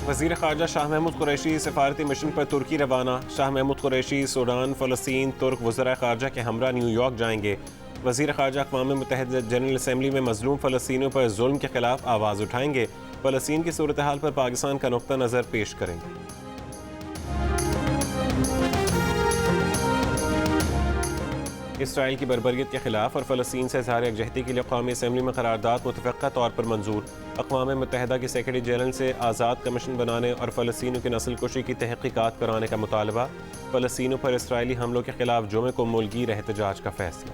وزیر خارجہ شاہ محمود قریشی سفارتی مشن پر ترکی روانہ۔ شاہ محمود قریشی سوڈان، فلسطین، ترک وزرائے خارجہ کے ہمراہ نیو یارک جائیں گے۔ وزیر خارجہ اقوام متحدہ جنرل اسمبلی میں مظلوم فلسطینیوں پر ظلم کے خلاف آواز اٹھائیں گے۔ فلسطین کی صورتحال پر پاکستان کا نقطہ نظر پیش کریں گے۔ اسرائیل کی بربریت کے خلاف اور فلسطین سے اظہار یکجہتی کے لیے قومی اسمبلی میں قرارداد متفقہ طور پر منظور۔ اقوام متحدہ کے سیکرٹری جنرل سے آزاد کمیشن بنانے اور فلسطینیوں کی نسل کشی کی تحقیقات کرانے کا مطالبہ۔ فلسطینیوں پر اسرائیلی حملوں کے خلاف جمعے کو ملکگیر احتجاج کا فیصلہ۔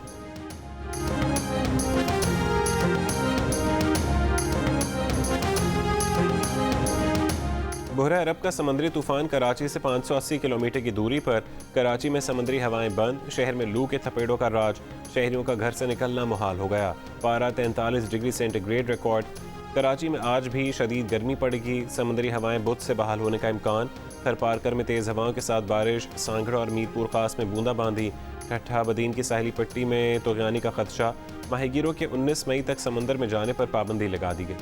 بحیرہ عرب کا سمندری طوفان کراچی سے 580 کلومیٹر کی دوری پر۔ کراچی میں سمندری ہوائیں بند، شہر میں لو کے تھپیڑوں کا راج۔ شہریوں کا گھر سے نکلنا محال ہو گیا۔ پارہ 43 ڈگری سینٹی گریڈ ریکارڈ۔ کراچی میں آج بھی شدید گرمی پڑے گی۔ سمندری ہوائیں بدھ سے بحال ہونے کا امکان۔ تھر پارکر میں تیز ہواؤں کے ساتھ بارش۔ سانگھڑ اور میر پور خاص میں بوندا باندی۔ ٹھٹھہ بدین کی ساحلی پٹی میں طغیانی کا خدشہ۔ ماہی گیروں کے 19 مئی تک سمندر میں جانے پر پابندی لگا دی گئی۔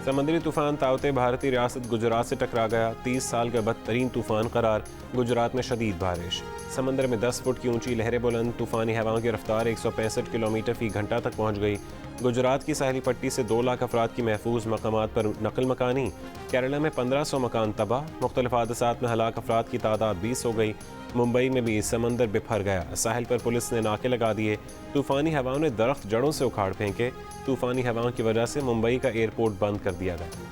سمندری طوفان تاوتے بھارتی ریاست گجرات سے ٹکرا گیا۔ 30 سال کا بدترین طوفان قرار۔ گجرات میں شدید بارش۔ سمندر میں 10 فٹ کی اونچی لہریں بلند۔ طوفانی ہواؤں کی رفتار 165 کلومیٹر فی گھنٹہ تک پہنچ گئی۔ گجرات کی ساحلی پٹی سے 2 لاکھ افراد کی محفوظ مقامات پر نقل مکانی۔ کیرالہ میں 1500 مکان تباہ۔ مختلف حادثات میں ہلاک افراد کی تعداد 20 ہو گئی۔ ممبئی میں بھی سمندر بکھر گیا۔ ساحل پر پولیس نے ناکے لگا دیے۔ طوفانی ہواؤں نے درخت جڑوں سے اکھاڑ پھینکے۔ طوفانی ہواؤں کی وجہ سے ممبئی کا ایئرپورٹ بند کر دیا گیا۔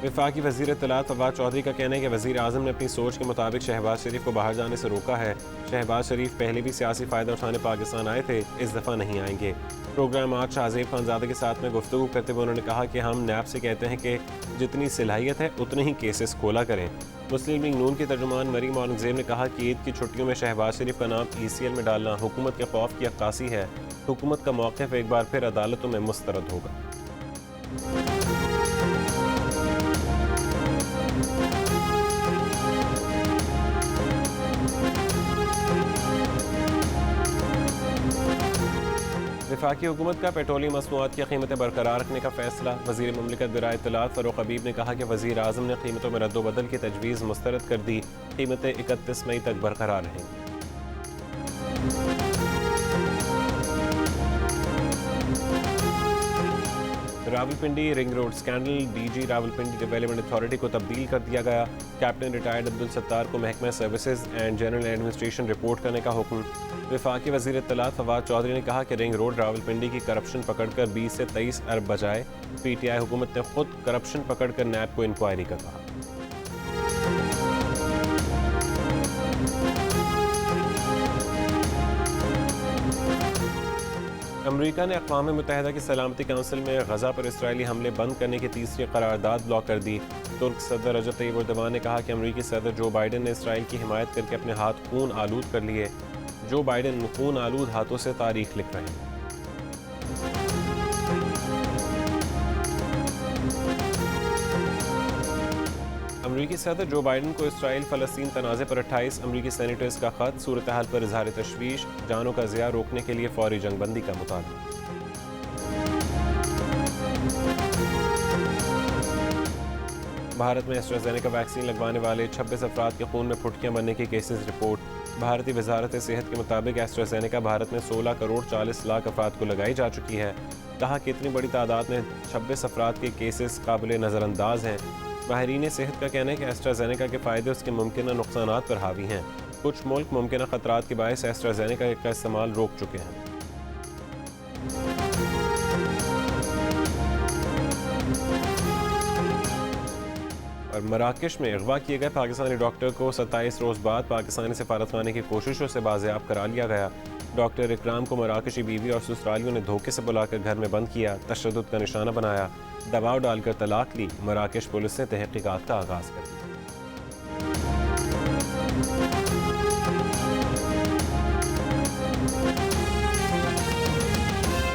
وفاقی وزیر اطلاعات فواد چودھری کا کہنا ہے کہ وزیر اعظم نے اپنی سوچ کے مطابق شہباز شریف کو باہر جانے سے روکا ہے۔ شہباز شریف پہلے بھی سیاسی فائدہ اٹھانے پاکستان آئے تھے، اس دفعہ نہیں آئیں گے۔ پروگرام آج شاہ زیب خانزادہ کے ساتھ میں گفتگو کرتے ہوئے انہوں نے کہا کہ ہم نیب سے کہتے ہیں کہ جتنی صلاحیت ہے اتنے ہی کیسز کھولا کریں۔ مسلم لیگ نون کی ترجمان مریم اورنگزیب نے کہا کہ عید کی چھٹیوں میں شہباز شریف کا نام ECL میں ڈالنا حکومت کے خوف کی عکاسی ہے۔ حکومت کا موقف ایک بار پھر عدالتوں میں مسترد ہوگا۔ وفاقی حکومت کا پیٹرولیم مصنوعات کی قیمتیں برقرار رکھنے کا فیصلہ۔ وزیر مملکت برائے اطلاعات فاروق حبیب نے کہا کہ وزیر اعظم نے قیمتوں میں رد و بدل کی تجویز مسترد کر دی۔ قیمتیں 31 مئی تک برقرار رہیں گی۔ Rawalpindi ring road scandal. DG Rawalpindi development authority کو تبدیل کر دیا گیا۔ کیپٹن ریٹائرڈ عبدالستار کو محکمہ services and general administration report کرنے کا حکم۔ وفاقی وزیر اطلاعات فواد چودھری نے کہا کہ رنگ روڈ راولپنڈی کی کرپشن پکڑ کر 20 سے 23 ارب بجائے۔ PTI حکومت نے خود کرپشن پکڑ کر نیب کو انکوائری کا کہا۔ امریکہ نے اقوام متحدہ کی سلامتی کونسل میں غزہ پر اسرائیلی حملے بند کرنے کی تیسری قرارداد بلاک کر دی۔ ترک صدر رجب طیب اردوان نے کہا کہ امریکی صدر جو بائیڈن نے اسرائیل کی حمایت کر کے اپنے ہاتھ خون آلود کر لیے۔ جو بائیڈن خون آلود ہاتھوں سے تاریخ لکھ رہے ہیں۔ امریکی صدر جو بائیڈن کو اسرائیل فلسطین تنازع پر 28 امریکی سینیٹرز کا خط۔ صورتحال پر اظہار تشویش، جانوں کا ضیاع روکنے کے لیے فوری جنگ بندی کا مطالبہ۔ بھارت میں ایسٹرازینیکا ویکسین لگوانے والے 26 افراد کے خون میں پھٹکیاں بننے کی کیسز رپورٹ۔ بھارتی وزارت صحت کے مطابق ایسٹرازینیکا بھارت میں 16 کروڑ 40 لاکھ افراد کو لگائی جا چکی ہے۔ کہا کہ اتنی بڑی تعداد میں 26 افراد کے کیسز قابل نظر انداز ہیں۔ ماہرین صحت کا کہنا ہے کہ ایسٹرازینیکا کے فائدے اس کے ممکنہ نقصانات پر حاوی ہیں۔ کچھ ملک ممکنہ خطرات کے باعث ایسٹرازینیکا کا استعمال روک چکے ہیں۔ اور مراکش میں اغوا کیے گئے پاکستانی ڈاکٹر کو 27 روز بعد پاکستانی سفارتخانے کی کوششوں سے بازیاب کرا لیا گیا۔ ڈاکٹر اکرام کو مراکشی بیوی اور سسرالیوں نے دھوکے سے بلا کر گھر میں بند کیا، تشدد کا نشانہ بنایا، دباؤ ڈال کر طلاق لی۔ مراکش پولیس نے تحقیقات کا آغاز کر دیا۔